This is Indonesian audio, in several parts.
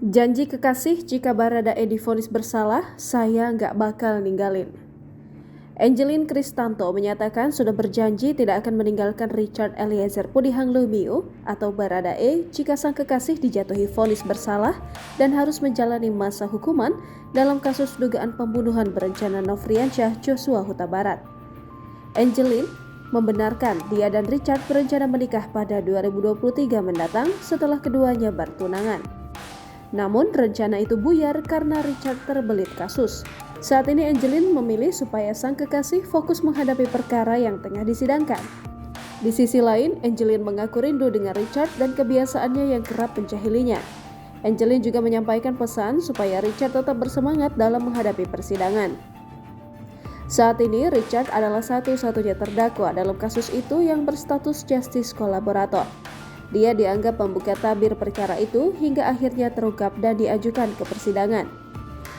Janji kekasih jika Baradae divonis bersalah, saya nggak bakal ninggalin. Angelin Kristanto menyatakan sudah berjanji tidak akan meninggalkan Richard Eliezer Pudihang Lumiu atau Baradae jika sang kekasih dijatuhi vonis bersalah dan harus menjalani masa hukuman dalam kasus dugaan pembunuhan berencana Nofriansyah Joshua Huta Barat. Angelin membenarkan dia dan Richard berencana menikah pada 2023 mendatang setelah keduanya bertunangan. Namun rencana itu buyar karena Richard terbelit kasus. Saat ini Angelin memilih supaya sang kekasih fokus menghadapi perkara yang tengah disidangkan. Di sisi lain, Angelin mengaku rindu dengan Richard dan kebiasaannya yang kerap menjahilinya. Angelin juga menyampaikan pesan supaya Richard tetap bersemangat dalam menghadapi persidangan. Saat ini Richard adalah satu-satunya terdakwa dalam kasus itu yang berstatus justice kolaborator. Dia dianggap membuka tabir perkara itu hingga akhirnya terungkap dan diajukan ke persidangan.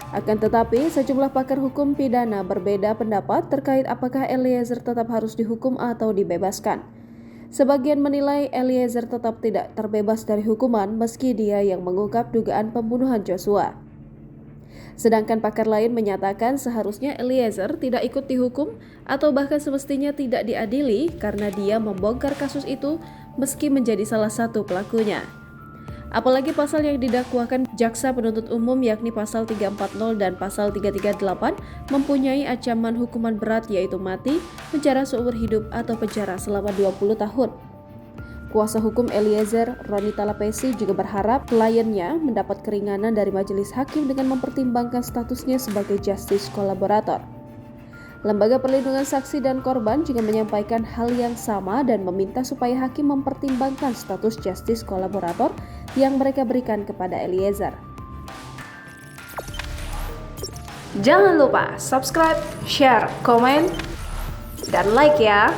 Akan tetapi, sejumlah pakar hukum pidana berbeda pendapat terkait apakah Eliezer tetap harus dihukum atau dibebaskan. Sebagian menilai Eliezer tetap tidak terbebas dari hukuman meski dia yang mengungkap dugaan pembunuhan Joshua. Sedangkan pakar lain menyatakan seharusnya Eliezer tidak ikut dihukum atau bahkan semestinya tidak diadili karena dia membongkar kasus itu meski menjadi salah satu pelakunya. Apalagi pasal yang didakwakan jaksa penuntut umum yakni pasal 340 dan pasal 338 mempunyai ancaman hukuman berat yaitu mati, penjara seumur hidup atau penjara selama 20 tahun. Kuasa hukum Eliezer, Ronita Lapesi, juga berharap kliennya mendapat keringanan dari majelis hakim dengan mempertimbangkan statusnya sebagai justice kolaborator. Lembaga Perlindungan Saksi dan Korban juga menyampaikan hal yang sama dan meminta supaya hakim mempertimbangkan status justice kolaborator yang mereka berikan kepada Eliezer. Jangan lupa subscribe, share, komen, dan like ya!